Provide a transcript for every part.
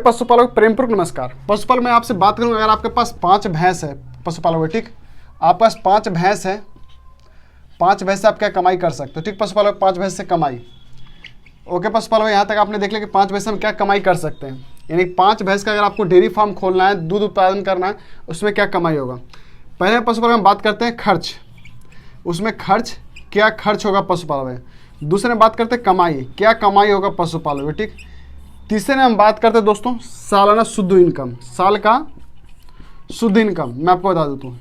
पशुपालक प्रेमपूर्वक नमस्कार। पशुपालक मैं आपसे बात करूं, अगर आपके पास 5 भैंस है पशुपालक, ठीक, आपके पास 5 भैंस है, 5 भैंस से आप क्या कमाई कर सकते हो, ठीक पशुपालक, 5 भैंस से कमाई। ओके पशुपालक, यहाँ तक आपने देख लिया कि 5 भैंस से हम क्या कमाई कर सकते हैं। यानी 5 भैंस का अगर आपको डेयरी फार्म खोलना है, दूध उत्पादन करना है, उसमें क्या कमाई होगा। पहले पशुपालक हम बात करते हैं खर्च, उसमें खर्च क्या खर्च होगा पशुपालक। दूसरे में बात करते हैं कमाई, क्या कमाई होगा पशुपालक, ठीक। तीसरे में हम बात करते हैं दोस्तों सालाना शुद्ध इनकम, साल का शुद्ध इनकम। मैं आपको बता देता हूँ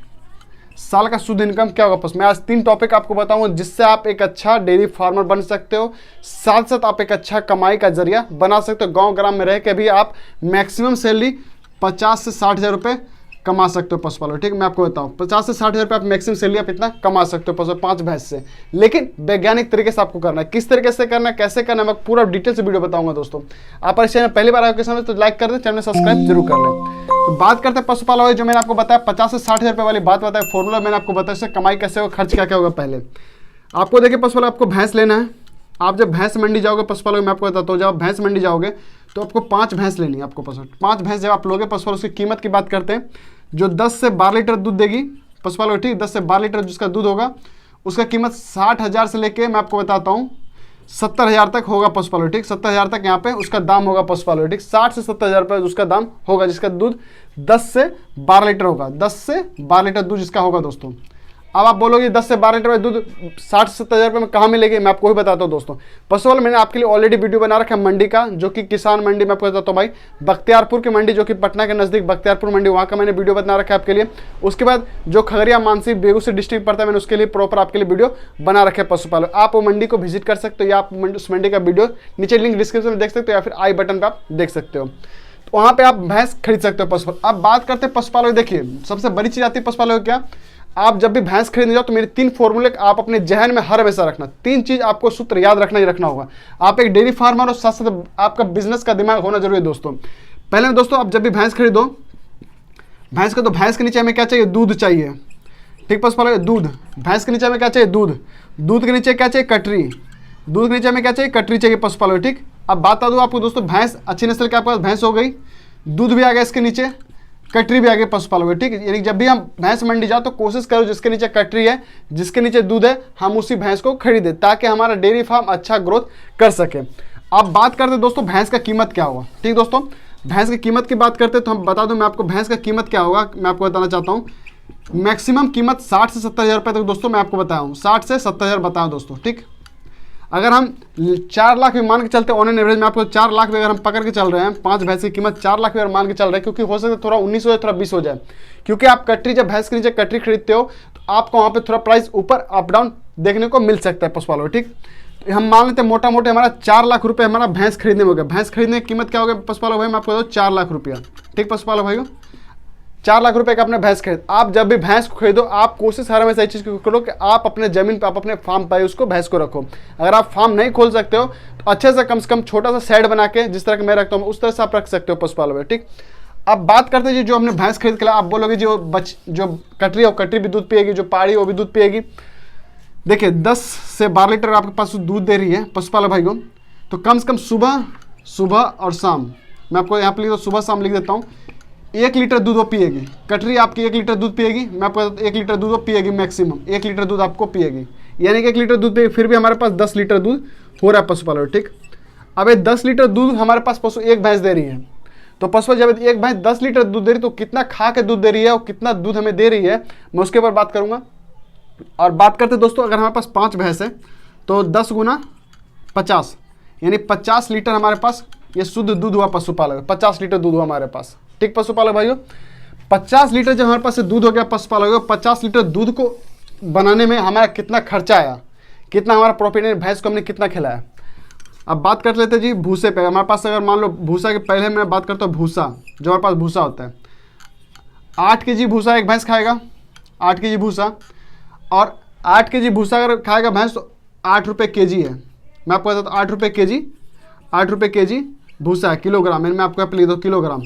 साल का शुद्ध इनकम क्या होगा। मैं आज 3 टॉपिक आपको बताऊंगा जिससे आप एक अच्छा डेयरी फार्मर बन सकते हो, साथ साथ आप एक अच्छा कमाई का जरिया बना सकते हो। गांव ग्राम में रह के भी आप मैक्सिमम सैलरी 50 से 60 हज़ार रुपये कमा सकते हो पशुपालक, ठीक। मैं आपको बताऊं 50 से 60 हज़ार रुपये आप मैक्सिमम सैलरी आप इतना कमा सकते हो पशु 5 भैंस से, लेकिन वैज्ञानिक तरीके से आपको करना है। किस तरीके से करना है, कैसे करना है, मैं पूरा डिटेल से वीडियो बताऊंगा दोस्तों। आप इस चैनल पहली बार आपके सामने तो लाइक कर दें, चैनल सब्सक्राइब जरूर कर लें। तो बात करते हैं पशुपालक, जो मैंने आपको बताया 50 से 60 हज़ार रुपये वाली बात बताया, फॉर्मूला मैंने आपको बताया, इससे कमाई कैसे होगा, खर्च क्या क्या होगा। पहले आपको देखिए पशुपालक, आपको भैंस लेना है। आप जब भैंस मंडी जाओगे पशुपालक, मैं आपको बताता हूँ, जब आप भैंस मंडी जाओगे तो आपको 5 भैंस लेनी है। आपको पशुपालक 5 भैंस जब आप लोगे पशुपालक, उसकी कीमत की बात करते हैं, जो 10 से 12 लीटर दूध देगी पशुपालक, ठीक, 10 से 12 लीटर जिसका दूध होगा उसका कीमत 60 हज़ार से लेके मैं आपको बताता हूँ 70 हज़ार तक होगा पशुपालक, ठीक। 70 हज़ार तक यहाँ पे उसका दाम होगा पशुपालक, ठीक। 60 से 70 हज़ार रुपये उसका दाम होगा, जिसका दूध 10 से 12 लीटर होगा। 10 से 12 लीटर दूध जिसका होगा दोस्तों। अब आप बोलोगे 10 से 12 लीटर दूध 60 से 70 हज़ार रुपये में कहाँ मिलेगी, मैं आपको भी बताता हूँ दोस्तों। पशुपालक मैंने आपके लिए ऑलरेडी वीडियो बना रखा है मंडी का, जो कि किसान मंडी, मैं आपको बताता हूँ भाई, बख्तियारपुर की मंडी, जो कि पटना के नज़दीक बख्तियारपुर मंडी, वहाँ का मैंने वीडियो बना रखा है आपके लिए। उसके बाद जो खगड़िया मानसी बेगूसराय डिस्ट्रिक्ट पड़ता है, मैंने उसके लिए प्रॉपर आपके लिए वीडियो बना रखा है पशुपालक। आप वो मंडी को विजिट कर सकते हो, या आप उस मंडी का वीडियो नीचे लिंक डिस्क्रिप्शन में देख सकते हो, या फिर आई बटन पर आप देख सकते हो। तो वहाँ पे आप भैंस खरीद सकते हो पशुपालक। अब बात करते हैं पशुपालक, देखिए सबसे बड़ी चीज़ आती है पशुपालक क्या, आप जब भी भैंस खरीदने जाओ तो मेरे 3 फॉर्मूले आप अपने जहन में हर हमेशा रखना। 3 चीज आपको सूत्र याद रखना ही रखना होगा। आप एक डेयरी फार्मर और साथ साथ आपका बिजनेस का दिमाग होना जरूरी है दोस्तों। पहले दोस्तों, आप जब भी भैंस खरीदो, भैंस को, तो भैंस के नीचे हमें क्या चाहिए, दूध चाहिए, ठीक पशुपालक, दूध। भैंस के नीचे हमें क्या चाहिए, दूध। दूध के नीचे क्या चाहिए, कटरी। दूध के नीचे हमें क्या चाहिए, कटरी चाहिए पशुपालक, ठीक। अब बात बता दूं आपको दोस्तों, भैंस अच्छी नस्ल के आपके पास भैंस हो गई, दूध भी आ गया इसके नीचे, कटरी भी आगे पशुपालक, ठीक। यानी जब भी हम भैंस मंडी जाओ तो कोशिश करो जिसके नीचे कटरी है, जिसके नीचे दूध है, हम उसी भैंस को खरीदें, ताकि हमारा डेयरी फार्म अच्छा ग्रोथ कर सके। अब बात करते हैं दोस्तों भैंस का कीमत क्या होगा, ठीक दोस्तों। भैंस की कीमत की बात करते हैं तो हम बता दूं, मैं आपको भैंस का कीमत क्या होगा मैं आपको बताना चाहता हूँ। मैक्सिमम कीमत 60 से 70 हज़ार रुपये तक दोस्तों मैं आपको बताया हूँ, 60 से 70 हज़ार बताऊँ दोस्तों, ठीक। अगर हम 4 लाख भी मान के चलते हैं ऑन एन एवरेज में, आपको 4 लाख भी अगर हम पकड़ के चल रहे हैं, 5 भैंस की कीमत 4 लाख भी अगर मान के चल रहे हैं, क्योंकि हो सकता है थोड़ा 19 हो जाए, थोड़ा 20 हो जाए, क्योंकि आप कटरी, जब भैंस के नीचे कटरी खरीदते हो तो आपको वहाँ पे थोड़ा प्राइस ऊपर अप डाउन देखने को मिल सकता है पशुपालक, ठीक। तो हम मान लेते हैं मोटा मोटे हमारा 4 लाख रुपये हमारा भैंस खरीदने में हो गया। भैंस खरीदने की कीमत क्या होगा पशुपालक भाई, मैं आपको बताऊँ 4 लाख रुपया, ठीक पशुपालक भाई, 4 लाख रुपए का अपने भैंस खरीद। आप जब भी भैंस को खरीदो, आप कोशिश हर हमेशा इस चीज़ की करो कि आप अपने जमीन पे, आप अपने फार्म पे उसको भैंस को रखो। अगर आप फार्म नहीं खोल सकते हो तो अच्छे से कम छोटा सा शेड बना के, जिस तरह के मैं रखता हूँ उस तरह से आप रख सकते हो पशुपालक, ठीक। अब बात करते हैं जी, जो हमने भैंस खरीद के लाया, आप बोलोगे जो कटरी है, कटरी भी दूध पिएगी, जो पाड़ी वो भी दूध पिएगी। देखिए 10 से 12 लीटर आपके पास दूध दे रही है पशुपालक भाई को, तो कम से कम सुबह और शाम, मैं आपको यहाँ पे सुबह शाम लिख देता हूँ, 1 लीटर दूध वो पिएगी। कटरी आपकी 1 लीटर दूध पिएगी, मैं आपको 1 लीटर दूध वो पिएगी, मैक्सिमम 1 लीटर दूध आपको पिएगी, यानी कि 1 लीटर दूध पिएगी। फिर भी हमारे पास 10 लीटर दूध हो रहा है पशुपालक, ठीक। अब ये 10 लीटर दूध हमारे पास पशु एक भैंस दे रही है, तो पशु जब एक भैंस 10 लीटर दूध दे रही है तो कितना खा के दूध दे रही है और कितना दूध हमें दे रही है, मैं उसके ऊपर बात करूँगा। और बात करते दोस्तों, अगर हमारे पास 5 भैंस है तो 10 गुना 50, यानी 50 लीटर हमारे पास ये शुद्ध दूध हुआ पशुपालक, 50 लीटर दूध हुआ हमारे पास, ठीक पशुपालक भाइयों। 50 लीटर जब हमारे पास दूध हो गया पशुपालक, 50 लीटर दूध को बनाने में हमारा कितना खर्चा आया, कितना हमारा प्रॉफिट है, भैंस को हमने कितना खिलाया। अब बात कर लेते हैं जी भूसे पे। हमारे पास अगर मान लो भूसा के, पहले मैं बात करता हूँ भूसा, जो हमारे पास भूसा होता है, 8 kg भूसा एक भैंस खाएगा, 8 kg भूसा। और 8 kg भूसा अगर खाएगा भैंस तो 8 रुपये kg है, मैं आपको बताता हूँ 8 रुपये kg, 8 रुपये kg भूसा है, किलोग्राम, मैं आपको यहाँ पे लिख दो किलोग्राम।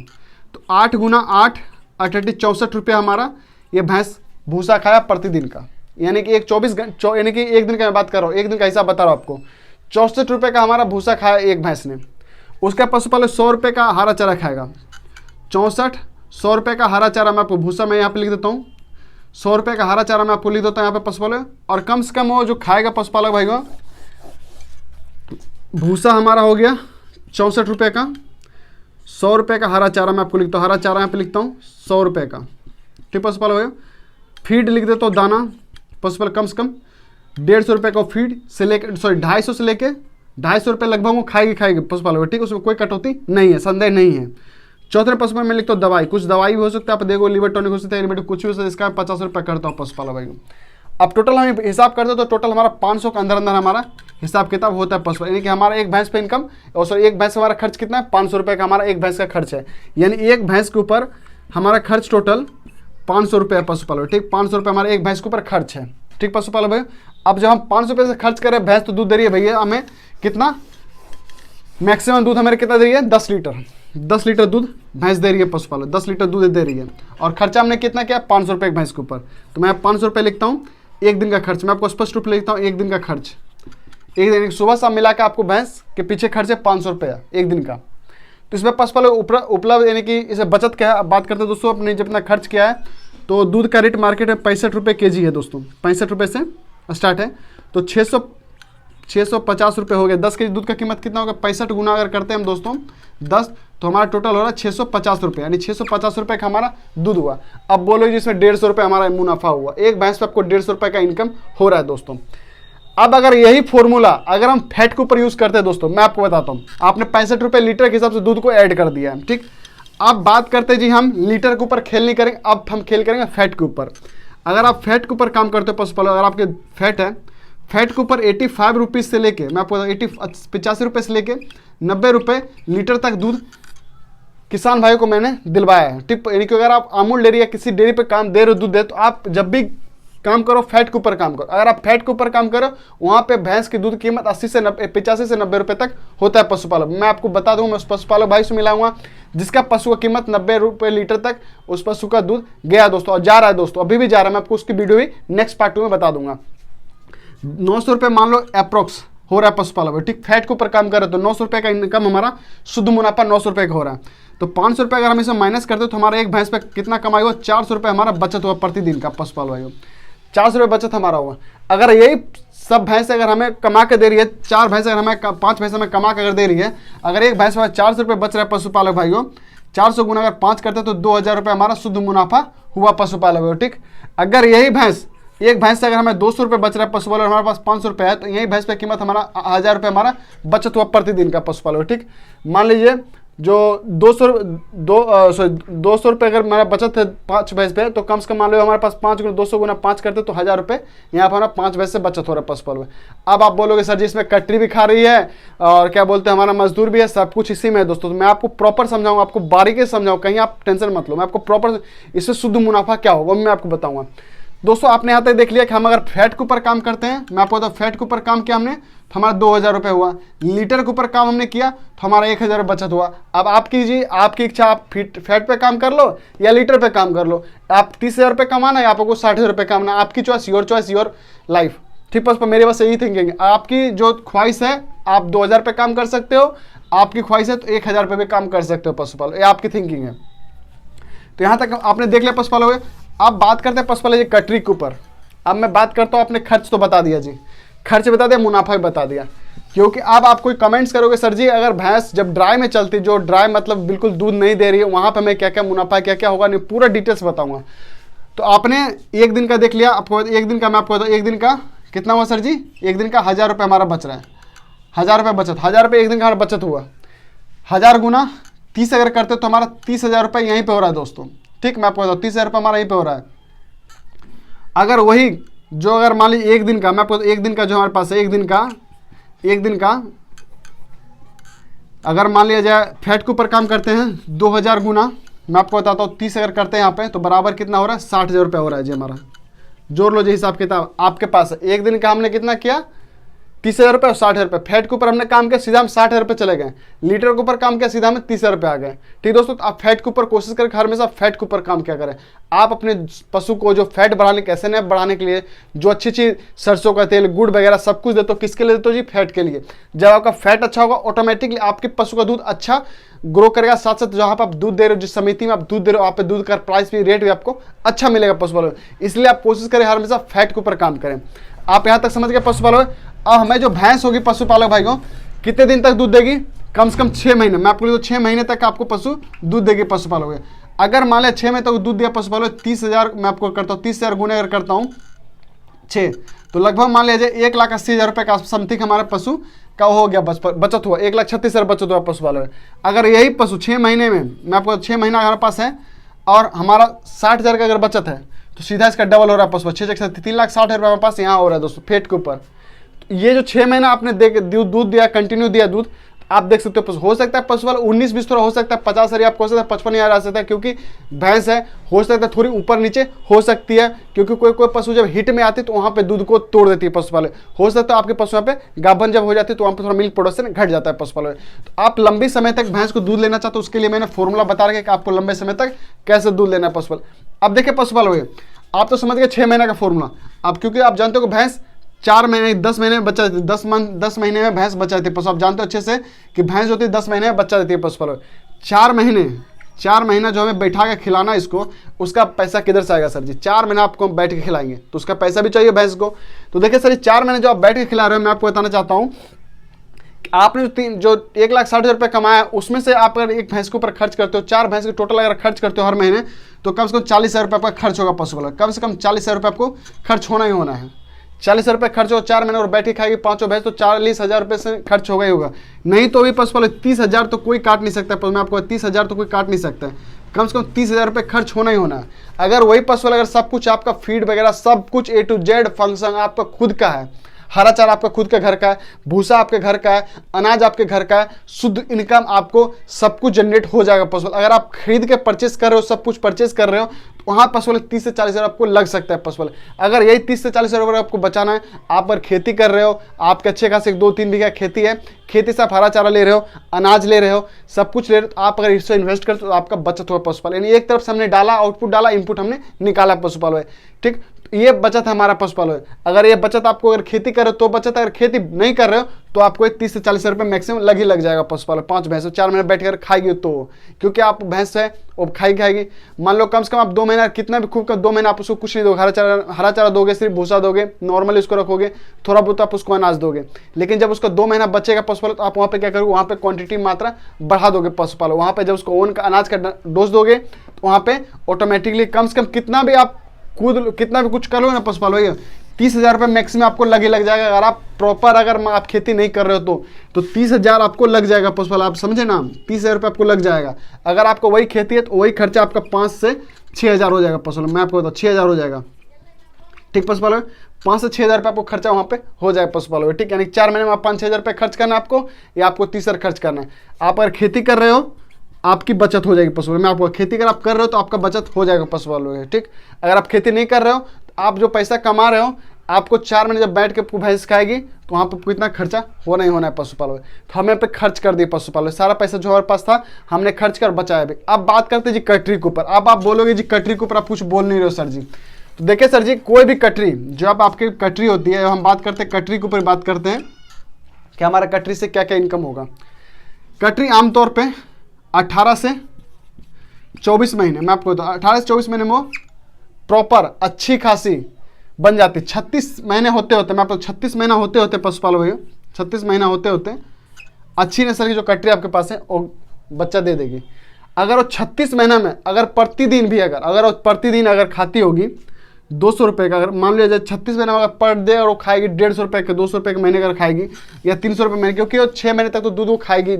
तो 8 गुना 8 64 रुपये हमारा ये भैंस भूसा खाया प्रतिदिन का, यानी कि एक 24 घंटे, यानी कि एक दिन का मैं बात कर रहा हूँ, एक दिन का हिसाब बता रहा हूँ आपको, 64 रुपये का हमारा भूसा खाया एक भैंस ने। उसका पशुपालक 100 रुपये का हरा चारा खाएगा। 64 100 रुपये का हरा चारा मैं आपको भूसा में यहाँ पे लिख देता हूँ। 100 रुपये का हरा चारा मैं आपको लिख देता हूँ यहाँ पे पशुपालक। और कम से कम वो जो खाएगा पशुपालक भाइयों, भूसा हमारा हो गया 64 रुपये का। 100 रुपये का हरा चारा मैं आपको लिखता हूँ, हरा चारा यहाँ पे लिखता हूँ 100 रुपये का। ठीक पशुपालक भाइयों, फीड लिख देता हूँ दाना पशुपालक कम से कम 150 रुपये का फीड से लेकर 250 से लेके 250 रुपये लगभग वो खाएगी पशुपालक। ठीक, उसमें कोई कटौती नहीं है, संदेह नहीं है। चौथे पशुपालक में लिखता हूँ दवाई, कुछ दवाई भी हो सकता है, आप देखो लिवर टॉनिक हो सकता है, कुछ भी हो सकता है, इसका 50 रुपये करता हूँ पशुपालक भाई। अब टोटल हम हिसाब करते हैं तो टोटल हमारा 500 के अंदर हमारा हिसाब किताब होता है पशुपालक। यानी कि हमारा एक भैंस पे इनकम और सॉरी एक भैंस हमारा खर्च कितना है, 500 रुपये का हमारा एक भैंस का खर्च है। यानी एक भैंस के ऊपर हमारा खर्च टोटल 500 रुपये है पशुपालक। ठीक, 500 रुपये हमारे एक भैंस के ऊपर खर्च है। ठीक पशुपालक भाई, अब जब हम 500 रुपये से खर्च कर रहे हैं, भैंस तो दूध दे रही है भैया हमें कितना, मैक्सिमम दूध हमारे कितना दे रही है, 10 लीटर। 10 लीटर दूध भैंस दे रही है पशुपालक, 10 लीटर दूध दे रही है। और खर्चा हमने कितना किया, 500 रुपये एक भैंस के ऊपर। तो मैं 500 रुपये लिखता हूँ एक दिन का खर्च, मैं आपको स्पष्ट रूप से लिखता हूँ एक दिन का खर्च। एक दिन सुबह शाम मिला के आपको भैंस के पीछे खर्च है 500 रुपया एक दिन का। तो इसमें पशुपालक उपलब्ध यानी कि इसे बचत क्या है बात करते हैं दोस्तों, अपने जितना खर्च किया है। तो दूध का रेट मार्केट में 65 रुपये kg है दोस्तों, 65 रुपये से स्टार्ट है। तो 650 रुपये हो गए। 10 kg दूध का कीमत कितना होगा, 65 गुना अगर करते हैं हम दोस्तों 10, तो हमारा टोटल हो रहा है 650 रुपये, यानी 650 रुपये का हमारा दूध हुआ। अब बोलो जिसमें 150 रुपये हमारा मुनाफा हुआ, एक भैंस पे आपको 150 रुपये का इनकम हो रहा है दोस्तों। अब अगर यही फॉर्मूला अगर हम फैट के ऊपर यूज करते हैं दोस्तों, मैं आपको बताता हूँ, आपने 65 रुपये लीटर के हिसाब से दूध को ऐड कर दिया है। ठीक, अब बात करते हैं जी हम लीटर के ऊपर खेल नहीं करेंगे, अब हम खेल करेंगे फैट के ऊपर। अगर आप फैट के ऊपर काम करते हो पशुपालक, अगर आपके फैट है, फैट के ऊपर 85 रुपीज़ से लेके मैं आपको 85 रुपये से लेके 90 रुपये लीटर तक दूध किसान भाई को मैंने दिलवाया है। ठीक, यानी कि अगर आप अमूल डेयरी या किसी डेयरी पे काम दे रहे हो दूध दे, तो आप जब भी काम करो फैट के ऊपर काम करो। अगर आप फैट के ऊपर काम करो, वहाँ पे भैंस की दूध की कीमत 85 से 90 रुपये तक होता है पशुपालक। मैं आपको बता दूँ, मैं उस पशुपालक भाई से मिला हुआ जिसका पशु का कीमत 90 रुपये लीटर तक उस पशु का दूध गया दोस्तों, और जा रहा है दोस्तों, अभी भी जा रहा है। मैं आपको उसकी वीडियो भी नेक्स्ट पार्ट 2 में बता दूंगा। 900 रुपये मान लो अप्रोक्स हो रहा है पशुपालक। ठीक, फैट के ऊपर काम कर रहे हो तो 900 रुपये का इनकम हमारा शुद्ध मुनाफा 900 रुपये का हो रहा है। तो 500 रुपये अगर हम इसे माइनस करते हो तो हमारा एक भैंस पे कितना कमाई हुआ, 400 रुपये हमारा बचत हुआ प्रतिदिन का पशुपालक भाइयों, 400 रुपये बचत हमारा हुआ। अगर यही सब भैंस अगर हमें कमा के दे रही है, 4 भैंस अगर हमें 5 भैंस हमें कमा के अगर दे रही है, अगर एक भैंस में 400 रुपये बच रहा है पशुपालक भाइयों, 400 गुना अगर 5 करते तो 2000 रुपये हमारा शुद्ध मुनाफा हुआ पशुपालक भाइयों। ठीक, अगर यही भैंस एक भैंस से अगर हमें 200 रुपये बच रहा है पशुपालक, हमारे पास 500 रुपये है, तो यही भैंस पे कीमत हमारा 1000 रुपये हमारा बचत हुआ प्रतिदिन का पशुपालक। ठीक, मान लीजिए जो 200 रुपये अगर हमारा बचत है 5 भैंस पे, तो कम से कम मान लो हमारे पास 5 गुना 200 गुना 5 करते तो 1000 रुपये यहाँ पर हमारा 5 भैंस से बचत हो रहा है पशुपालक। अब आप बोलोगे सर जी इसमें कटरी भी खा रही है और क्या बोलते हैं हमारा मजदूर भी है, सब कुछ इसी में है दोस्तों। तो मैं आपको प्रॉपर समझाऊंगा, आपको बारीकी से समझाऊँ, कहीं आप टेंशन मत लो, मैं आपको प्रॉपर इससे शुद्ध मुनाफा क्या होगा मैं आपको बताऊँगा दोस्तों। आपने यहाँ तक देख लिया कि हम अगर फैट के ऊपर काम करते हैं, मैं आपको बताऊँ फैट के ऊपर काम किया हमने तो हमारा 2000 रुपये हुआ। लीटर के ऊपर काम हमने किया तो हमारा 1000 बचत हुआ। अब आप कीजिए, आपकी इच्छा, आप फैट पे काम कर लो या लीटर पे काम कर लो। आप 30,000 रुपये कमाना है, आपको 60,000 रुपये कमाना, आपकी चॉइस, योर लाइफ। ठीक, बस मेरे पास यही थिंकिंग है, आपकी जो ख्वाहिश है आप 2000 पे काम कर सकते हो, आपकी ख्वाहिश है तो 1000 रुपये भी काम कर सकते हो पशुपालक, ये आपकी थिंकिंग है। तो यहाँ तक आपने देख लिया पशुपालक। अब बात करते हैं पशुपालक जी कटरी के ऊपर। अब मैं बात करता हूँ, आपने खर्च तो बता दिया जी, खर्च बता दिया, मुनाफा भी बता दिया। क्योंकि अब आप कोई कमेंट्स करोगे सर जी अगर भैंस जब ड्राई में चलती, जो ड्राई मतलब बिल्कुल दूध नहीं दे रही है, वहाँ पे मैं क्या क्या मुनाफा क्या क्या होगा, नहीं पूरा डिटेल्स बताऊंगा। तो आपने एक दिन का देख लिया, आपको एक दिन का मैं आपको बताऊँ, एक दिन का कितना हुआ सर जी, एक दिन का 1000 रुपये हमारा बच रहा है, 1000 रुपये बचत, 1000 रुपये एक दिन का हमारा बचत हुआ। 1000 गुना 30 अगर करते तो हमारा 30,000 रुपये यहीं पे हो रहा है दोस्तों। ठीक, मैं आपको बताऊँ 30,000 रुपये हमारा यहीं पे हो रहा है। अगर वही जो अगर मान लीजिए एक दिन का, मैं आपको एक दिन का जो हमारे पास है, एक दिन का अगर मान लिया जाए फैट के ऊपर काम करते हैं 2000 गुना, मैं आपको बताता हूँ 30 अगर करते हैं यहाँ पे तो बराबर कितना हो रहा है, 60,000 रुपये हो रहा है जी हमारा। जोड़ लो जी हिसाब किताब आपके पास है। एक दिन का हमने कितना किया, 30,000 रुपये और 60,000 रुपये। फैट के ऊपर हमने काम किया, सीधा हम 60,000 रुपये चले गए। लीटर के ऊपर काम किया, सीधा हमें 30,000 रुपये आ गए। ठीक दोस्तों, तो आप फैट के ऊपर कोशिश करें, हर हमेशा फैट के ऊपर काम क्या करें। आप अपने पशु को जो फैट बढ़ाने कैसे नहीं बढ़ाने के लिए जो अच्छी अच्छी सरसों का तेल, गुड़ वगैरह सब कुछ देते हो, किसके लिए देते हो जी? फैट के लिए। जब आपका फैट अच्छा होगा, ऑटोमेटिकली आपके पशु का दूध अच्छा ग्रो करेगा। साथ साथ जहाँ पर आप दूध दे रहे हो, जिस समिति में आप दूध दे रहे हो, आप पे दूध का प्राइस भी, रेट भी आपको अच्छा मिलेगा पशुपालन। इसलिए आप कोशिश करें हर हमेशा फैट के ऊपर काम करें। आप यहाँ तक समझ गए पशुपालन। अब हमें जो भैंस होगी पशुपालक भाइयों, कितने दिन तक दूध देगी? कम से कम 6 महीने। मैं आपको 6 महीने तक आपको पशु दूध देगी पशुपालक। अगर मान लिया 6 महीने तक दूध दिया पशुपालक, 30,000 मैं आपको करता हूँ, 30,000 गुने अगर करता हूँ 6, तो लगभग मान लीजिए 1,80,000 रुपये का समथिंग हमारे पशु का हो गया बचत हुआ। 1,36,000 बचत हुआ पशुपालक। अगर यही पशु 6 महीने में, मैं आपको 6 महीना हमारे पास है और हमारा 60,000 का अगर बचत है, तो सीधा इसका डबल हो रहा है पशु। 6 3,60,000 रुपये हमारे पास यहाँ हो रहा है दोस्तों फेट के ऊपर। ये जो 6 महीना आपने दूध दिया, कंटिन्यू दिया दूध, आप देख सकते हो। हो सकता है पशु वाला 19-20 थोड़ा हो सकता है, 50,000 आपको हो सकता है, 55,000 आ सकता है, क्योंकि भैंस है। हो सकता है थोड़ी ऊपर नीचे हो सकती है, क्योंकि कोई कोई पशु जब हिट में आती है तो वहाँ पे दूध को तोड़ देती है पशु वाले। हो सकता है आपके पशु यहाँ पे गाभन जब हो जाती है तो वहाँ पे थोड़ा मिल्क प्रोडक्शन घट जाता है पशु वाले। तो आप लंबी समय तक भैंस को दूध लेना चाहते हो, उसके लिए मैंने फॉर्मूला बता रखा है कि आपको लंबे समय तक कैसे दूध लेना है पशु वाले। अब देखिए पशु वाले, आप तो समझ गए 6 महीने का फॉर्मूला। अब क्योंकि आप जानते हो कि भैंस 4 महीने 10 महीने में बच्चा देती है, 10 महीने में भैंस बच्चा देती है पशु। आप जानते हो अच्छे से कि भैंस होती है 10 महीने में बच्चा देती है पशु पालक। 4 महीना जो हमें बैठा के खिलाना इसको, उसका पैसा किधर से आएगा सर जी? 4 महीना आपको बैठ के खिलाएंगे तो उसका पैसा भी चाहिए भैंस को। तो देखिए सर, 4 महीने जो आप बैठ के खिला रहे हो, मैं आपको बताना चाहता हूँ, आपने जो 1,60,000 रुपये कमाया, उसमें से आप अगर एक भैंस के ऊपर खर्च करते हो, 4 भैंस के टोटल अगर खर्च करते हो हर महीने, तो कम से कम 40,000 रुपये आपका खर्च होगा पशु पालक। कम से कम 40,000 रुपये आपको खर्च होना ही होना है। 40,000 रुपये खर्च हो 4 महीने और बैठ के खाएगी 5 भैंस, तो 40,000 रुपये से खर्च होगा ही होगा। नहीं तो भी पशुपालक 30,000 तो कोई काट नहीं सकता। मैं आपको 30,000 तो कोई काट नहीं सकता है। कम से कम 30,000 रुपये खर्च होना ही होना है। अगर वही पशुपालक अगर सब कुछ आपका फीड वगैरह सब कुछ A to Z फंक्शन आपका खुद का है, हरा चारा आपका खुद के घर का है, भूसा आपके घर का है, अनाज आपके घर का है, शुद्ध इनकम आपको सब कुछ जनरेट हो जाएगा पशुपालक। अगर आप खरीद के परचेस कर रहे हो, सब कुछ परचेस कर रहे हो, तो वहाँ पशुपालक 30 से 40,000 आपको लग सकता है पशुपालक। अगर यही 30 से 40,000 रुपये आपको बचाना है, आप अगर खेती कर रहे हो, आपके अच्छे खासे 2-3 बीघा खेती है, खेती से आप हरा चारा ले रहे हो, अनाज ले रहे हो, सब कुछ ले रहे हो, तो आप अगर इससे इन्वेस्ट करते हो तो आपका बचत हुआ पशुपालक। यानी एक तरफ से हमने डाला, आउटपुट डाला, इनपुट हमने निकाला पशुपालक। ठीक, ये बचत है हमारा पशुपालक। अगर ये बचत आपको अगर खेती कर रहे हो तो बचत, अगर खेती नहीं कर रहे हो तो आपको 30 से 40,000 रुपये मैक्सिमम लग जाएगा पशुपालक। 5 भैंस 4 महीने बैठ कर खाएगी तो, क्योंकि आप भैंस है वो खाएगी। मान लो कम से कम आप 2 महीना, कितना भी खूब का 2 महीना आप उसको कुछ नहीं दोगे, हरा चारा दोगे, सिर्फ भूसा दोगे, नॉर्मली उसको रखोगे, थोड़ा बहुत आप उसको अनाज दोगे। लेकिन जब उसका 2 महीना बचेगा पशुपालक, तो आप वहाँ पे क्या करोगे, वहाँ पे क्वांटिटी मात्रा बढ़ा दोगे पशुपालक। वहाँ पे जब उसको ओवन का अनाज का डोज दोगे, तो वहाँ पे ऑटोमेटिकली कम से कम कितना भी आप कितना भी कुछ कर लो ना पशुपालक भैया, 30,000 रुपये मैक्सिमम आपको लग जाएगा। अगर आप प्रॉपर अगर आप खेती नहीं कर रहे हो तो 30,000 आपको लग जाएगा पशुपालक। आप समझे ना, 30,000 रुपये आपको लग जाएगा। अगर आपको वही खेती है तो वही खर्चा आपका 5 से 6,000 हो जाएगा पशुपालक। मैं आपको बताऊँ 6,000 हो जाएगा। ठीक पशुपालक, 5 से 6,000 रुपये आपको खर्चा वहाँ पे हो जाएगा पशुपालक। ठीक, यानी 4 महीने में आप 5-6 हज़ार रुपये खर्च करना है आपको, या आपको 30,000 खर्च करना है। आप अगर खेती कर रहे हो आपकी बचत हो जाएगी पशुपालक। मैं आपको खेती अगर आप कर रहे हो तो आपका बचत हो जाएगा पशुपालक। ठीक, अगर आप खेती नहीं कर रहे हो तो आप जो पैसा कमा रहे हो, आपको 4 महीने जब बैठ के भैंस खाएगी तो वहाँ पर कितना खर्चा होना ही होना है पशुपालक। तो हमें पे खर्च कर दिए पशुपालक, सारा पैसा जो हमारे पास था हमने खर्च कर बचाया भी। अब बात करते हैं जी कटरी के ऊपर। अब आप बोलोगे जी कटरी के ऊपर आप कुछ बोल नहीं रहे हो सर जी। तो देखिए सर जी, कोई भी कटरी जो अब आपकी कटरी होती है, हम बात करते हैं कटरी के ऊपर, बात करते हैं कि हमारा कटरी से क्या क्या इनकम होगा। कटरी आमतौर पर 18 से 24 महीने, मैं आपको बताऊँ 18 से 24 महीने में वो प्रॉपर अच्छी खासी बन जाती। 36 महीने होते होते, मैं आपको 36 महीना होते होते पशुपालक भैया, 36 महीना होते होते अच्छी नस्ल की जो कटरी आपके पास है वो बच्चा दे देगी। अगर वो 36 महीना में अगर प्रतिदिन भी अगर वो प्रतिदिन अगर खाती होगी 200 रुपये का, अगर मान लिया जाए 36 महीने में अगर पर डे और वो खाएगी 150 रुपये के, 200 रुपये के महीने अगर खाएगी, या 300 रुपये महीने, क्योंकि वो 6 महीने तक तो दूध वो खाएगी,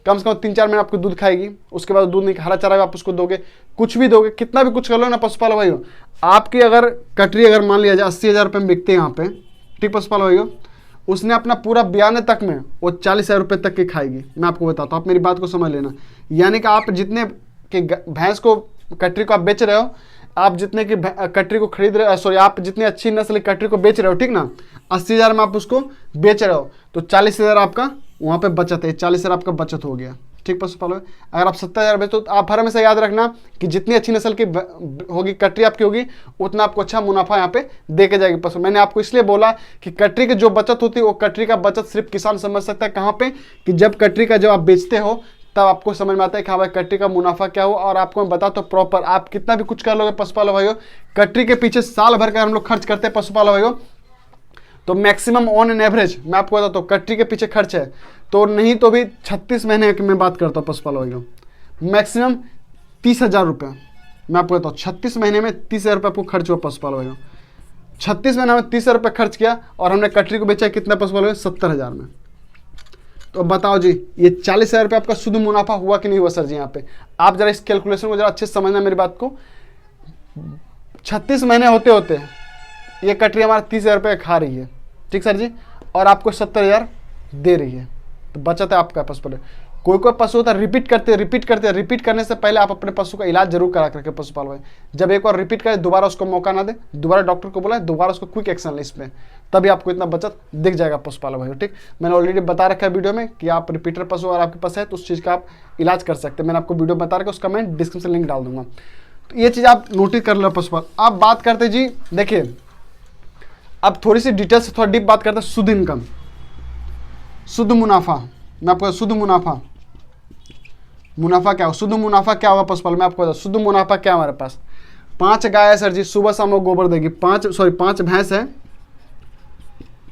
कम से कम 3-4 महीने आपको दूध खाएगी। उसके बाद दूध नहीं, हरा चारा भी आप उसको दोगे, कुछ भी दोगे, कितना भी कुछ कर लो ना पशुपालक भाइयों। आपकी अगर कटरी अगर मान लिया जाए 80,000 रुपये में बिकते हैं यहाँ पे, ठीक पशुपालक भाइयों, उसने अपना पूरा बयाने तक में वो 40,000 रुपये तक की खाएगी। मैं आपको बताता हूँ, आप मेरी बात को समझ लेना। यानी कि आप जितने के भैंस को कटरी को आप बेच रहे हो, आप जितने की कटरी को खरीद रहे हो, सॉरी आप जितनी अच्छी नस्ल की कटरी को बेच रहे हो, ठीक ना, 80,000 में आप उसको बेच रहे हो, तो 40,000 आपका वहाँ पे बचत है, 40,000 आपका बचत हो गया। ठीक पशुपालक, अगर आप 70,000 बेचो तो आप हर हमेशा याद रखना कि जितनी अच्छी नस्ल की होगी कटरी आपकी होगी, उतना आपको अच्छा मुनाफा यहाँ पे दे के जाएगी पशु। मैंने आपको इसलिए बोला कि कटरी की जो बचत होती है वो कटरी का बचत सिर्फ किसान समझ सकता है। कहाँ पे, कि जब कटरी का जब आप बेचते हो तब आपको समझ में आता है कि हाँ भाई कटरी का मुनाफा क्या हो। और आपको मैं बता तो प्रॉपर, आप कितना भी कुछ कर लोगे पशुपालक भाइयों, कटरी के पीछे साल भर का हम लोग खर्च करते हैं पशुपालक भाइयों, तो मैक्सिमम ऑन एन एवरेज मैं आपको बताता हूँ कटरी के पीछे खर्च है तो नहीं तो भी 36 महीने की मैं बात करता हूँ पशुपालक भाइयों, मैक्सिमम 30,000 रुपये मैं आपको बताता हूँ। 36 महीने में 30,000 रुपये आपको खर्च हुआ पशुपालक भाइयों। 36 महीने में 30,000 रुपये खर्च किया और हमने कटरी को बेचा कितना पशुपालक भाइयों, 70,000 में। तो बताओ जी, ये 40,000 रुपये आपका शुद्ध मुनाफा हुआ कि नहीं हुआ सर जी? यहाँ पे आप जरा इस कैलकुलेशन को जरा अच्छे से समझना मेरी बात को। 36 महीने होते होते ये कटरी हमारा 30,000 रुपये खा रही है, ठीक सर जी, और आपको 70,000 दे रही है, तो बचत है आपका पशुपालक। कोई कोई पशु होता है रिपीट करने से पहले आप अपने पशु का इलाज जरूर करा करके पशुपालक भाई, जब एक बार रिपीट करे दोबारा उसको मौका ना दे, दोबारा डॉक्टर को बोला दोबारा उसको क्विक एक्शन ले इसमें, तभी आपको इतना बचत दिख जाएगा पशुपालक भाई। ठीक, मैंने ऑलरेडी बता रखा है वीडियो में कि आप रिपीटर पशु अगर आपके पास है तो उस चीज़ का आप इलाज कर सकते हैं। मैंने आपको वीडियो बता रखा, उसका मैं डिस्क्रिप्शन लिंक डाल दूंगा, तो ये चीज़ आप नोटिस कर लो पशुपालक। आप बात करते जी, देखिए अब थोड़ी सी डिटेल से थोड़ा डीप बात करते हैं। शुद्ध इनकम, शुद्ध मुनाफा, मैं आपको शुद्ध मुनाफा क्या हो, शुद्ध मुनाफा क्या होगा पशुपालक, मैं आपको बता शुद्ध मुनाफा क्या है। हमारे पास 5 गाय है सर जी, सुबह शाम वो गोबर देगी, 5 भैंस है,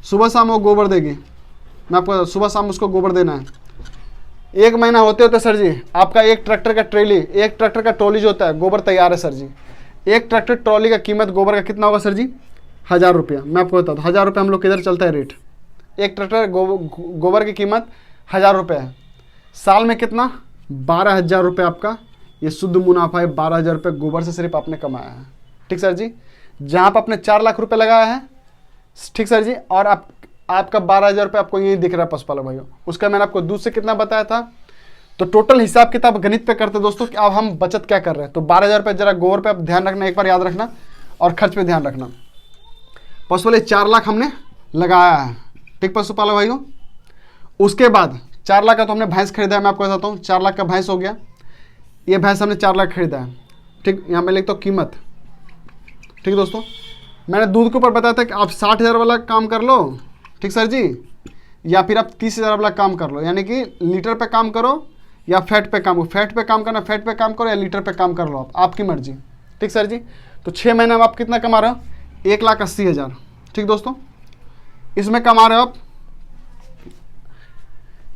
सुबह शाम वो गोबर देगी, मैं आपको बता सुबह शाम उसको गोबर देना है। 1 महीना होते होते सर जी आपका एक ट्रैक्टर का ट्रॉली जो होता है गोबर तैयार है सर जी। एक ट्रैक्टर ट्रॉली का कीमत गोबर का कितना होगा सर जी? 1,000 रुपया। मैं आपको बताता हूँ 1,000 रुपये हम लोग किधर चलता है रेट, एक ट्रैक्टर गोबर की कीमत 1,000 रुपये है। साल में कितना? 12,000 रुपये आपका ये शुद्ध मुनाफा है। 12,000 रुपये गोबर से सिर्फ आपने कमाया है, ठीक सर जी। जहाँ पर आपने 4 लाख रुपये लगाया है, ठीक सर जी, और आपका 12,000 रुपये आपको यही दिख रहा है पशुपालक भाइयों। उसका मैंने आपको दूध से कितना बताया था, तो टोटल हिसाब किताब गणित पे करते दोस्तों कि अब हम बचत क्या कर रहे हैं। तो 12,000 रुपये जरा गोबर पे आप ध्यान रखना, एक बार याद रखना, और खर्च पे ध्यान रखना। पशुपालक 4 लाख हमने लगाया है, ठीक पशुपालक भाइयों। उसके बाद 4 लाख का तो हमने भैंस खरीदा है, मैं आपको बताता हूँ 4 लाख का भैंस हो गया। ये भैंस हमने 4 लाख खरीदा है, ठीक। यहाँ पे लिखता हूँ कीमत, ठीक दोस्तों। मैंने दूध के ऊपर बताया था कि आप 60,000 वाला काम कर लो, ठीक सर जी, या फिर आप 30,000 वाला काम कर लो, यानी कि लीटर पे काम करो या फैट पे काम करो। फैट पे काम करना, फैट पे काम करो या लीटर पे काम कर लो, आप आपकी मर्जी, ठीक सर जी। तो 6 महीने में आप कितना कमा रहे हो? 1,80,000, ठीक दोस्तों। इसमें कमा रहे हो आप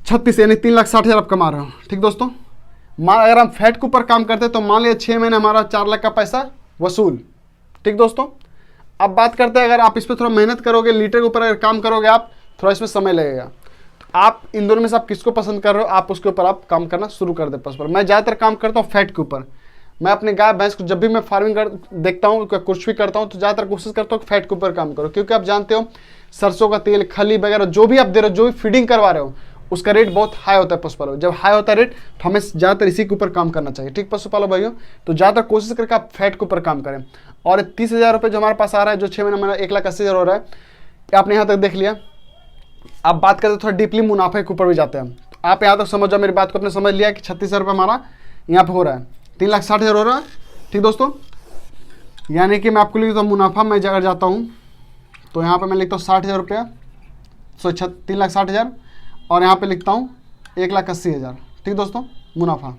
36, यानी 3,60,000 आप कमा रहे हो, ठीक दोस्तों। अगर हम फैट के ऊपर काम करते हैं तो मान लिया 6 महीने हमारा 4 लाख का पैसा वसूल, ठीक दोस्तों। अब बात करते हैं अगर आप इस पर थोड़ा मेहनत करोगे, लीटर के ऊपर अगर काम करोगे आप, थोड़ा इसमें समय लगेगा। तो आप इन दोनों में से आप किसको पसंद कर रहे हो, आप उसके ऊपर आप काम करना शुरू कर दे पशुपालन। मैं ज़्यादातर काम करता हूँ फैट के ऊपर। मैं अपने गाय भैंस को जब भी मैं फार्मिंग देखता हूँ, कुछ भी करता हूँ, तो ज़्यादातर कोशिश करता हूँ फैट के ऊपर काम करो, क्योंकि आप जानते हो सरसों का तेल, खली वगैरह जो भी आप दे रहे हो, जो भी फीडिंग करवा रहे हो, उसका रेट बहुत हाई होता है पशुपालन। जब हाई होता है रेट, तो हमें ज़्यादातर इसी के ऊपर काम करना चाहिए, ठीक पशुपालन भाइयों। तो ज़्यादातर कोशिश करके आप फैट के ऊपर काम करें। और 30,000 रुपये जो हमारे पास आ रहा है, जो 6 महीने में 1,80,000 हो रहा है, आपने यहाँ तक देख लिया। आप बात करते थोड़ा डीपली मुनाफे के ऊपर भी जाते हैं। तो आप यहाँ तक समझ जाओ मेरी बात को, आपने समझ लिया कि 36,000 रुपये हमारा यहाँ पे हो रहा है, 3,60,000 हो रहा है, ठीक दोस्तों। यानी कि मैं आपको लिखता हूँ मुनाफा, मैं अगर जाता हूँ तो यहाँ पे मैं लिखता हूँ 60,000 रुपया, 3,60,000, और यहाँ पे लिखता हूँ 1,80,000, ठीक दोस्तों, मुनाफा।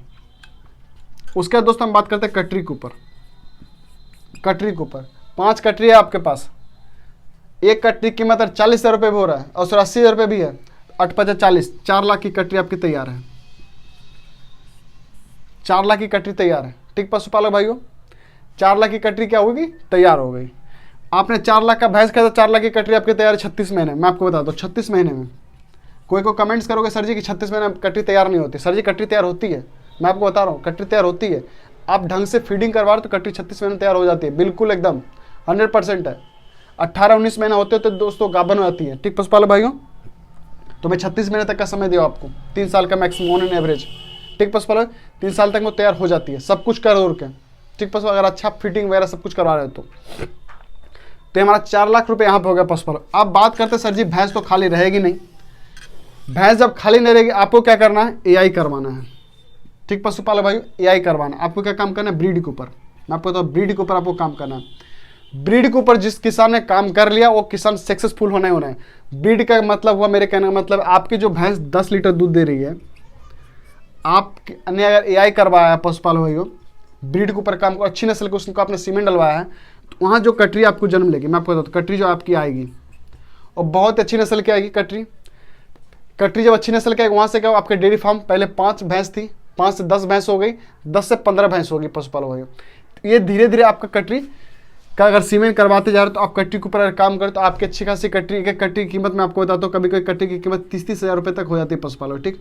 उसके बाद दोस्तों हम बात करते हैं कटरी के ऊपर। कटरी के ऊपर 5 कटरी है आपके पास, एक कटरी की कीमत 40,000 रुपये भी हो रहा है, और 80,000 रुपये भी है, 8×5=40, 4 लाख की कटरी आपकी तैयार है। 4 लाख की कटरी तैयार है, ठीक पशुपालक भाइयों। 4 लाख की कटरी क्या होगी? तैयार हो गई। आपने 4 लाख का भैंस खरीदा, 4 लाख की कटरी आपकी तैयार है 36 महीने। मैं आपको बता दूँ 36 महीने में। कोई को कमेंट्स करोगे सर जी कि 36 महीने में कटरी तैयार नहीं होती। सर जी कटरी तैयार होती है, मैं आपको बता रहा हूँ कटरी तैयार होती है। आप ढंग से फीडिंग करवा रहे तो कटरी 36 महीने तैयार हो जाती है, बिल्कुल एकदम 100% है। 18-19 महीना होते होते दोस्तों गाभन हो जाती है, ठीक पशुपालक भाइयों। तो मैं 36 महीने तक का समय दिया आपको, 3 साल का मैक्सिमम ऑन एन एवरेज, ठीक पशुपालक। 3 साल तक वो तैयार हो जाती है, सब कुछ कर और के, ठीक पशुपालक, अगर अच्छा फिटिंग वगैरह सब कुछ करवा रहे हो तो हमारा 4 लाख रुपए यहाँ पे हो गया पशुपालक। अब बात करते हैं सर जी भैंस तो खाली रहेगी नहीं, भैंस जब खाली नहीं रहेगी आपको क्या करना है, एआई करवाना है। ठीक पशुपालक भाई, एआई करवाना है आपको। क्या काम करना है, ब्रीड के ऊपर, मैं आपको बताऊँ ब्रीड के ऊपर आपको काम करना है। ब्रीड के ऊपर जिस किसान ने काम कर लिया वो किसान सक्सेसफुल होना है। ब्रीड का मतलब हुआ, मेरे कहने का मतलब आपकी जो भैंस 10 लीटर दूध दे रही है, आपने अगर एआई करवाया है पशुपालक भाइयों, ब्रीड के ऊपर काम को, अच्छी नस्ल को उसको आपने सीमेंट डलवाया है, तो वहाँ जो कटरी आपको जन्म लेगी, मैं आपको बताता हूँ, कटरी जो आपकी आएगी और बहुत अच्छी नस्ल की आएगी कटरी। कटरी जब अच्छी नस्ल की आएगी, वहाँ से क्या, आपके डेयरी फार्म पहले 5 भैंस थी, 5 से 10 भैंस हो गई, 10 से 15 भैंस होगी पशुपालक भाइयों। ये धीरे धीरे आपका कटरी का अगर सीमेंट करवाते जा रहे हो तो आप कटरी के ऊपर अगर काम करें तो आपकी अच्छी खासी कटरी, एक कटरी की कीमत मैं आपको बताता हूँ, कभी कभी कटरी की कीमत 30-30 हज़ार रुपये तक हो जाती है पशुपालक। ठीक,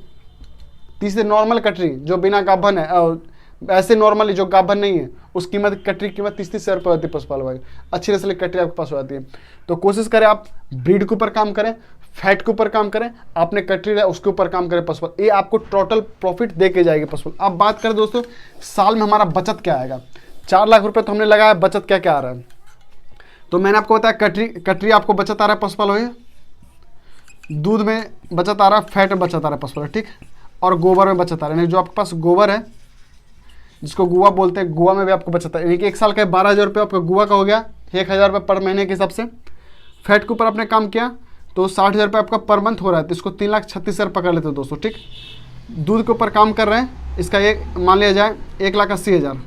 30 से नॉर्मल कटरी जो बिना गाभन है, और ऐसे नॉर्मली जो गाभन नहीं है, उस कीमत कटरी की कीमत 30-30 हज़ार रुपये होती है पशुपालक भाई। अच्छी नस्ल की कटरी आपके पास हो जाती है। तो कोशिश करें आप ब्रीड के ऊपर काम करें, फैट के ऊपर काम करें, आपने कटरी है उसके ऊपर काम करें पशुपालक, ये आपको टोटल प्रॉफिट दे के जाएगी पशुपालक। अब बात करें दोस्तों साल में हमारा बचत क्या आएगा, 4 लाख रुपये तो हमने लगाया, बचत क्या क्या आ रहा है, तो मैंने आपको बताया कटरी आपको बचत आ रहा है पशुपालक, दूध में बचत आ रहा है, फैट में बचत आ रहा है पशुपालक। ठीक, और गोबर में बचत आ रहा है, जो आपके पास गोबर है जिसको गुआ बोलते हैं, गुआ में भी आपको बचत है, यानी कि 1 साल का 12,000 रुपये आपका गुआ का हो गया, 1,000 रुपये पर महीने के हिसाब से। फैट के ऊपर आपने काम किया तो 60,000 रुपये आपका पर मंथ हो रहा है, तो इसको 3,36,000 पकड़ लेते हो दोस्तों। ठीक, दूध के ऊपर काम कर रहे हैं, इसका एक मान लिया जाए 1,80,000।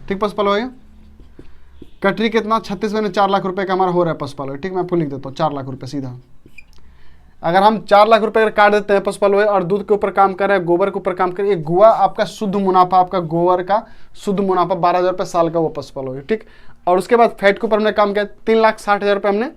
ठीक पशुपालक भैया, कटरी कितना 36 महीने 4 लाख रुपये का हमारा हो रहा है पशुपालक। ठीक, मैं आपको लिख देता हूँ 4 लाख रुपये सीधा। अगर हम 4 लाख रुपये काट देते हैं पशुपालक और दूध के ऊपर काम कर रहे हैं, गोबर के ऊपर काम कर रहे हैं, गुआ आपका शुद्ध मुनाफा, आपका गोबर का शुद्ध मुनाफा 12,000 रुपये साल का वो पशुपालक। ठीक, और उसके बाद फैट के ऊपर हमने काम किया, 3,60,000 रुपये हमने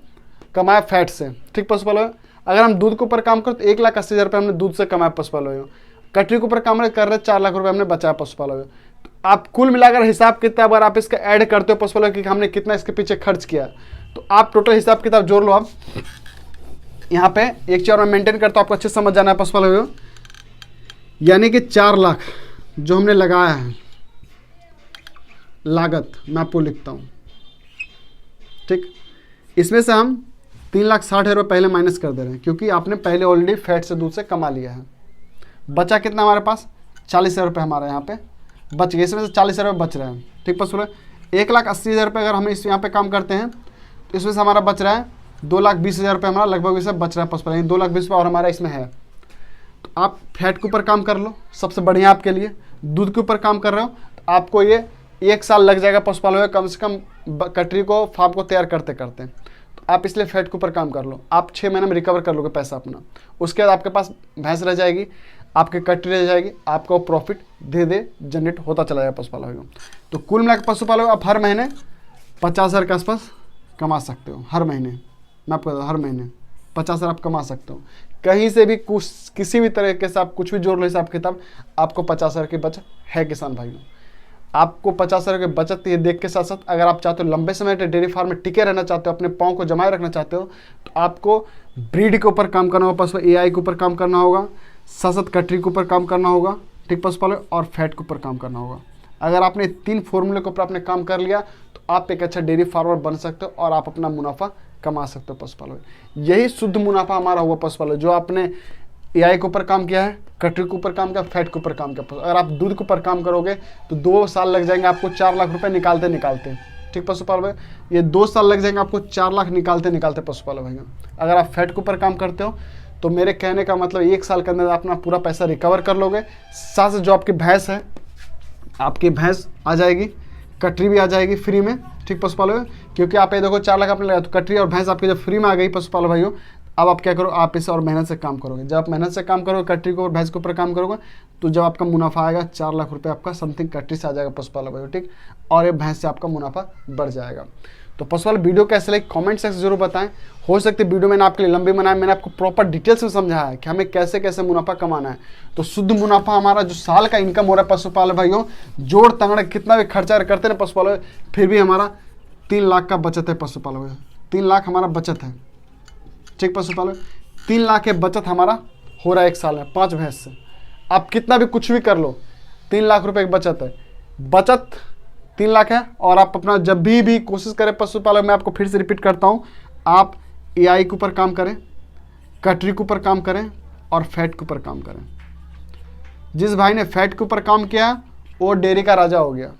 कमाया फैट से। ठीक पशुपालक, अगर हम दूध के ऊपर काम करें तो 1,80,000 रुपये हमने दूध से कमाया पशुपालक। कटरी के ऊपर काम कर रहे 4 लाख रुपये हमने बचाया पशुपालक। तो आप कुल मिलाकर हिसाब किताब अगर आप इसका ऐड करते हो पशुपालक कि हमने कितना इसके पीछे खर्च किया, तो आप टोटल हिसाब किताब जोड़ लो। आप यहाँ पे एक चीज और मैं मेंटेन करता हूँ, आपको अच्छे से समझ जाना है पशुपालक, यानी कि 4 लाख जो हमने लगाया है लागत, मैं आपको लिखता हूँ। ठीक, इसमें से हम 3,60,000 रुपये पहले माइनस कर दे रहे हैं, क्योंकि आपने पहले ऑलरेडी फैट से दूध से कमा लिया है। बचा कितना हमारे पास, 40,000 रुपये हमारे यहाँ पे बच गए, इसमें से 40,000 रुपये बच रहे हैं। ठीक पशुपालक, 1,80,000 रुपये अगर हम इस यहाँ पे काम करते हैं तो इसमें से हमारा बच रहा है 2,20,000 रुपये हमारा लगभग इसे बच रहा है पशुपालक, 2,20,000 रुपये और हमारा इसमें है। तो आप फैट के ऊपर काम कर लो, सबसे बढ़िया आपके लिए। दूध के ऊपर काम कर रहे हो तो आपको ये 1 साल लग जाएगा पशुपालक कम से कम कटरी को, फार्म को तैयार करते करते। तो आप इसलिए फैट के ऊपर काम कर लो, आप 6 महीने में रिकवर कर लोगे पैसा अपना। उसके बाद आपके पास भैंस रह जाएगी, आपकी कटरी रह जाएगी, आपका प्रॉफिट धीरे धीरे जनरेट होता चला जाएगा पशुपालक। तो कुल मिलाकर पशुपालक आप हर महीने 50,000 के आसपास कमा सकते हो हर महीने। मैं आपको हर महीने 50,000 आप कमा सकते हो, कहीं से भी कुछ किसी भी तरीके से आप कुछ भी जोड़ लो हिसाब किताब, आपको 50,000 की बचत है किसान भाइयों। आपको 50,000 की बचत ये देख के साथ साथ अगर आप चाहते हो लंबे समय तक डेयरी फार्म में टिके रहना चाहते हो, अपने पाँव को जमाए रखना चाहते हो, तो आपको ब्रीड के ऊपर काम करना होगा, पशु एआई के ऊपर काम करना होगा, साथ साथ कटरी के ऊपर काम करना होगा। ठीक पशुपालक, और फैट के ऊपर काम करना होगा। अगर आपने 3 फॉर्मूले के ऊपर आपने काम कर लिया तो आप एक अच्छा डेयरी फार्मर बन सकते हो और आप अपना मुनाफा कमा सकते हो पशुपालक। यही शुद्ध मुनाफा हमारा हुआ पशुपालक, जो आपने एआई के ऊपर काम किया है, कटरी के ऊपर काम किया, फैट के ऊपर काम किया। अगर आप दूध के ऊपर काम करोगे तो 2 साल लग जाएंगे आपको 4 लाख रुपए निकालते निकालते। ठीक पशुपालक भाई, ये 2 साल लग जाएंगे आपको 4 लाख निकालते निकालते पशुपालक भाई। अगर आप फैट के ऊपर काम करते हो तो मेरे कहने का मतलब 1 साल के अंदर अपना पूरा पैसा रिकवर कर लोगे। साथ से जो आपकी भैंस है, आपकी भैंस आ जाएगी, कटरी भी आ जाएगी फ्री में। ठीक पशुपालक, क्योंकि आप ये देखो 4 लाख आपने लगाया तो कटरी और भैंस आपकी जब फ्री में आ गई पशुपालक भाइयों, अब आप क्या करो, आप इसे और मेहनत से काम करोगे। जब आप मेहनत से काम करोगे, कटरी को और भैंस के ऊपर काम करोगे, तो जब आपका मुनाफा आएगा 4 लाख रुपये आपका समथिंग कटरी से आ जाएगा पशुपालक भाइयों। ठीक, और ये भैंस से आपका मुनाफा बढ़ जाएगा। तो पशुपालक वीडियो कैसे लगी कमेंट सेक्शन जरूर बताएं। हो सकती है वीडियो मैंने आपके लिए लंबी बनाया, मैंने आपको प्रॉपर डिटेल्स में समझाया है कि हमें कैसे कैसे मुनाफा कमाना है। तो शुद्ध मुनाफा हमारा जो साल का इनकम हो रहा है पशुपालक भाइयों, जोड़ तंगड़ कितना भी खर्चा करते हैं पशुपालक, फिर भी हमारा 3 लाख का बचत है पशुपालक भाइयों। 3 लाख हमारा बचत है। ठीक पशुपालक, 3 लाख के बचत हमारा हो रहा है 1 साल में 5 भैंस से। आप कितना भी कुछ भी कर लो, 3 लाख रुपए की बचत है। बचत 3 लाख है। और आप अपना जब भी कोशिश करें पशुपालन, मैं आपको फिर से रिपीट करता हूँ, आप AI के ऊपर काम करें, कटरी के ऊपर काम करें और फैट के ऊपर काम करें। जिस भाई ने फैट के ऊपर काम किया वो डेयरी का राजा हो गया,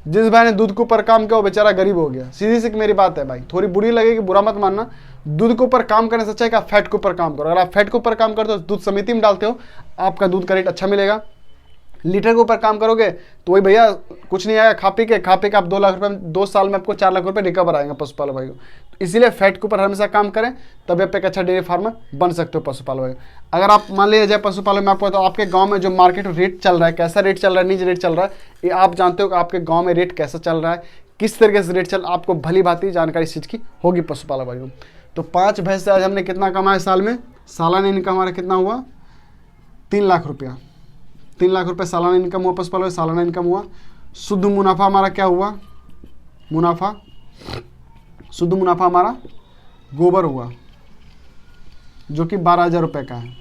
जिस भाई ने दूध के ऊपर काम किया वो बेचारा गरीब हो गया। सीधी सी मेरी बात है भाई, थोड़ी बुरी लगेगी, बुरा मत मानना। दूध के ऊपर काम करने से अच्छा है कि आप फैट के ऊपर काम करो। अगर आप फैट के ऊपर काम करते हो, दूध समिति में डालते हो, आपका दूध का रेट अच्छा मिलेगा। लीटर के ऊपर काम करोगे तो वही भैया कुछ नहीं आएगा, खा पी के आप 2 लाख रुपए, 2 साल में आपको 4 लाख रुपए रिकवर आएंगे पशुपालन भाइयों। तो इसीलिए फैट के ऊपर हमेशा काम करें, तभी आप एक अच्छा डेयरी फार्मर बन सकते हो पशुपालन भाइयों। अगर आप मान लीजिए जाए पशुपालन में, आपको तो आपके गांव में जो मार्केट रेट चल रहा है, कैसा रेट चल रहा है, निजी रेट चल रहा है, ये आप जानते हो कि आपके गाँव में रेट कैसा चल रहा है, किस तरीके से रेट चल, आपको भली भांति जानकारी इस चीज़ की होगी पशुपालन भाइयों। तो 5 भैंस से आज हमने कितना कमाया साल में, सालाना इनकम हमारा कितना हुआ, 3 लाख रुपया। 3 लाख रुपये सालाना इनकम हुआ पशुपालन, सालाना इनकम हुआ। शुद्ध मुनाफा हमारा क्या हुआ, मुनाफा, शुद्ध मुनाफा हमारा गोबर हुआ, जो कि 12,000 रुपये का है,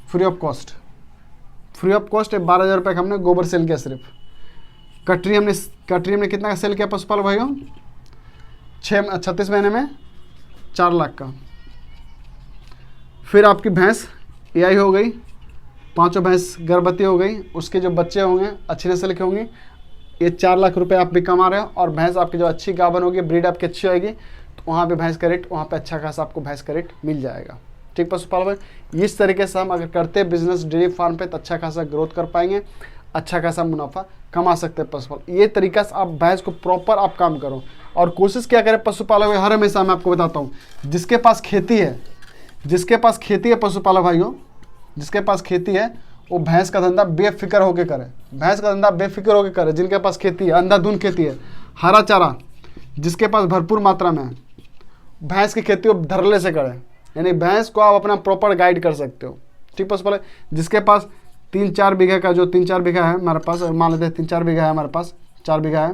free of cost. Free of cost 12,000 रुपये का हमने गोबर सेल किया सिर्फ। कटरी हमने कितना का सेल किया पशुपालन भाइयों, 36 महीने में 4 लाख का। फिर आपकी भैंस AI हो गई, 5 भैंस गर्भवती हो गई, उसके जो बच्चे होंगे अच्छी नस्ल के होंगे, ये 4 लाख रुपए आप भी कमा रहे हो। और भैंस आपकी जो अच्छी गाभन होगी, ब्रीड आपकी अच्छी होगी, तो वहाँ पे भैंस का रेट, वहाँ पे अच्छा खासा आपको भैंस का रेट मिल जाएगा। ठीक पशुपालन भाई, इस तरीके से हम अगर करते हैं बिजनेस डेयरी फार्म पे तो अच्छा खासा ग्रोथ कर पाएंगे, अच्छा खासा मुनाफा कमा सकते हैं पशुपालन। ये तरीका से आप भैंस को प्रॉपर आप काम करो और कोशिश क्या करें पशुपालन में। हर हमेशा मैं आपको बताता हूँ, जिसके पास खेती है पशुपालन भाइयों, जिसके पास खेती है वो भैंस का धंधा बेफिक्र होकर करे, भैंस का धंधा बेफिक्र होकर करे। जिनके पास खेती है, अंधाधुंध खेती है, हरा चारा जिसके पास भरपूर मात्रा में है, भैंस की खेती को धरले से करे, यानी भैंस को आप अपना प्रॉपर गाइड कर सकते हो। ठीक पशुपालन, जिसके पास 3-4 बीघा का, जो 3-4 बीघा है हमारे पास, मान लेते हैं 3-4 बीघा है हमारे पास, 4 बीघा है,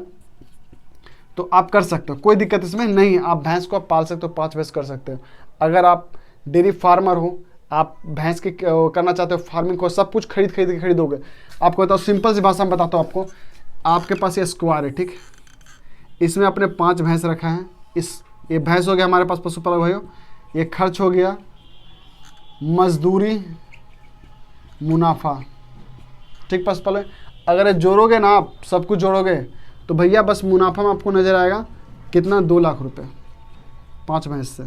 तो आप कर सकते हो, कोई दिक्कत इसमें नहीं है। आप भैंस को आप पाल सकते हो, 5 भैंस कर सकते हो। अगर आप डेयरी फार्मर हो, आप भैंस की करना चाहते हो, फार्मिंग को सब कुछ खरीदोगे। आपको बताओ, सिंपल सी भाषा में बताता हूँ आपको, आपके पास ये स्क्वायर है, ठीक, इसमें अपने 5 भैंस रखा है। ये भैंस हो गया हमारे पास पशुपालन भाइयों, ये खर्च हो गया, मजदूरी, मुनाफा। ठीक पशुपालन, अगर ये जोड़ोगे ना, आप सब कुछ जोड़ोगे तो भैया बस मुनाफा में आपको नजर आएगा कितना, 2 लाख रुपए 5 भैंस से।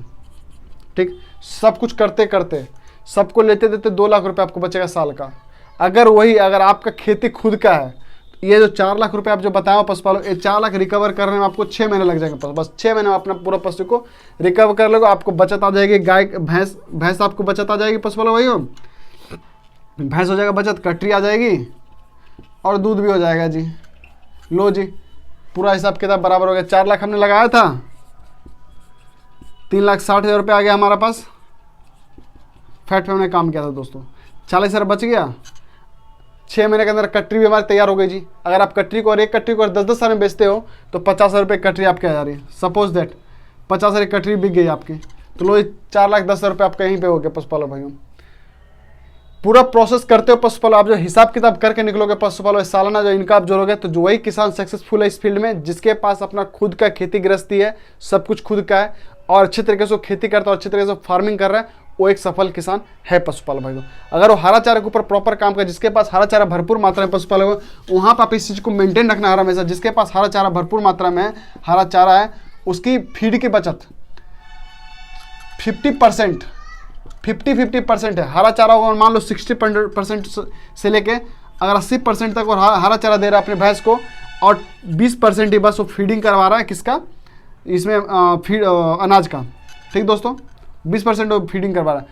ठीक, सब कुछ करते करते, सबको लेते देते 2 लाख रुपए आपको बचेगा साल का। अगर आपका खेती खुद का है, ये जो 4 लाख रुपए आप जो बताया पशुपालन, ये 4 लाख रिकवर करने में आपको 6 महीने लग जाएंगे। बस 6 महीने में अपना पूरा पशु को रिकवर कर लोगे, आपको बचत आ जाएगी। गाय भैंस आपको बचत आ जाएगी पशुपालन भाइयों, भैंस हो जाएगा बचत, कटरी आ जाएगी और दूध भी हो जाएगा जी। लो जी, पूरा हिसाब किताब बराबर हो गया। 4 लाख हमने लगाया था, 3,60,000 रुपये आ गया हमारा पास। फैट पे हमने काम किया था दोस्तों, 40,000 बच गया। 6 महीने के अंदर कटरी भी हमारी तैयार हो गई जी। अगर आप कटरी को और एक कटरी को 10-10 साल में बेचते हो तो 50,000 रुपये कटरी आपके आ जा रही है। सपोज दैट 50,000 कटरी बिक गई आपकी, तो लो 4,10,000 रुपये आपका यहीं पे हो गया पशुपालन भाइयों। पूरा प्रोसेस करते हो पशुपालन, आप जो हिसाब किताब करके निकलोगे पशुपालन, सालाना जो इनका आप जोड़ोगे, तो जो वही किसान सक्सेसफुल है इस फील्ड में, जिसके पास अपना खुद का खेती गृहस्थी है, सब कुछ खुद का है और अच्छे तरीके से खेती करता है और अच्छे तरीके से फार्मिंग कर रहा है, वो एक सफल किसान है पशुपालन भाइयों। अगर वो हरा चारे के ऊपर प्रॉपर काम करे, जिसके पास हरा चारा भरपूर मात्रा में पशुपालन हो, वहाँ पर आप इस चीज़ को मेंटेन रखना हर हमेशा। जिसके पास हरा चारा भरपूर मात्रा में है, हरा चारा है, उसकी फीड की बचत 50% है। हरा चारा होगा मान लो 60% से लेके अगर 80% तक और हरा चारा दे रहा है अपने भैंस को, और 20% ही बस वो फीडिंग करवा रहा है किसका, इसमें फीड अनाज का। ठीक दोस्तों, 20% वो फीडिंग करवा रहा है।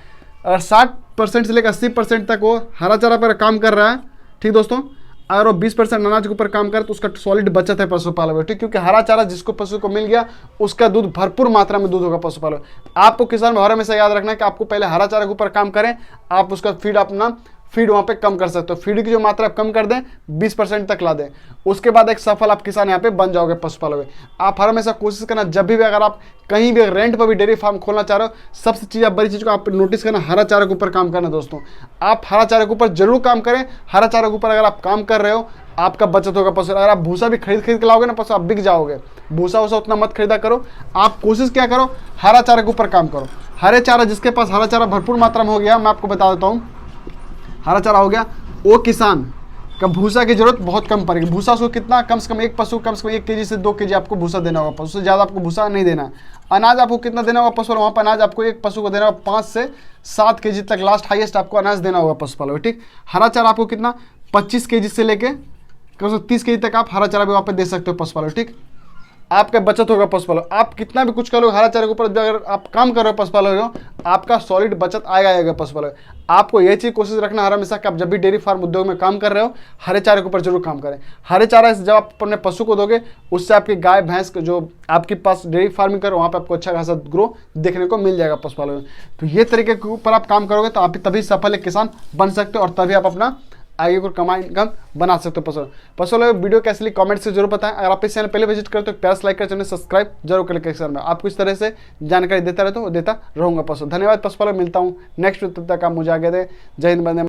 अगर 60% से लेकर 80% तक वो हरा चारा पर काम कर रहा है, ठीक दोस्तों, अगर वो 20% अनाज के ऊपर काम करे तो उसका सॉलिड बचत है पशुपालन में। ठीक, क्योंकि हरा चारा जिसको पशु को मिल गया उसका दूध भरपूर मात्रा में दूध होगा पशुपालन। आपको किसान में हर हमेशा याद रखना है कि आपको पहले हरा चारा के ऊपर काम करें, आप उसका फीड अपना फीड वहाँ पे कम कर सकते हो। फीड की जो मात्रा आप कम कर दें, 20% तक ला दें, उसके बाद एक सफल आप किसान यहाँ पे बन जाओगे पशुपालक में। आप हर हमेशा कोशिश करना, जब भी अगर आप कहीं भी रेंट पर भी डेयरी फार्म खोलना चाह रहे हो, सबसे चीज़ बड़ी चीज़ को आप नोटिस करना, हरा चारे के ऊपर काम करना दोस्तों। आप हरा चारे के ऊपर जरूर काम करें। हरा चारे के ऊपर अगर आप काम कर रहे हो, आपका बचत होगा पशु। अगर आप भूसा भी खरीद के लाओगे ना पशु, आप बिक जाओगे। भूसा वूसा उतना मत खरीदा करो, आप कोशिश क्या करो, हरा चारा के ऊपर काम करो। हरे चारा, जिसके पास हरा चारा भरपूर मात्रा में हो गया, मैं आपको बता देता हूँ, हरा चारा हो गया, वो किसान का भूसा की जरूरत बहुत कम पड़ेगी। भूसा उसको कितना, कम से कम एक पशु कम से कम 1 केजी से 2 केजी आपको भूसा देना होगा। पशु से ज़्यादा आपको भूसा नहीं देना। अनाज आपको कितना देना होगा पशु, वहाँ पर अनाज आपको एक पशु को देना होगा 5 से 7 केजी तक, लास्ट हाईएस्ट आपको अनाज देना होगा पशुपालक। ठीक, हरा चारा आपको कितना 25 केजी से लेके कम से कम 30 केजी तक आप हरा चारा भी वहाँ पर दे सकते हो पशुपालक। ठीक, आपका बचत होगा पशुपालक। आप कितना भी कुछ करो, हरा चारे के ऊपर अगर आप काम कर रहे हो पशुपालक हो, आपका सॉलिड बचत आएगा पशुपालक। आपको ये चीज़ कोशिश रखना हर हमेशा कि आप जब भी डेयरी फार्म उद्योग में काम कर रहे हो, हरे चारे के ऊपर जरूर काम करें। हरे चारा जब आप अपने पशु को दोगे, उससे आपकी गाय भैंस जो आपके पास डेयरी फार्मिंग करो, वहाँ पे आपको अच्छा खासा ग्रो देखने को मिल जाएगा पशुपालक में। तो ये तरीके के ऊपर आप काम करोगे तो आप तभी सफल एक किसान बन सकते हो, और तभी आप अपना आगे को कमाई इनकम बना सकते हो। पशुपालक वीडियो कैसे लगी कमेंट से जरूर बताएं। अगर आप इस चैनल पहले विजिट करते हो, प्यार से लाइक कर, चैनल सब्सक्राइब जरूर करें। चैनल में आपको इस तरह से जानकारी देता रहता हूँ, देता रहूँगा। धन्यवाद पशुपालक, मिलता हूँ नेक्स्ट, तब तक आप मुझे आगे दें। जय हिंद, वंदे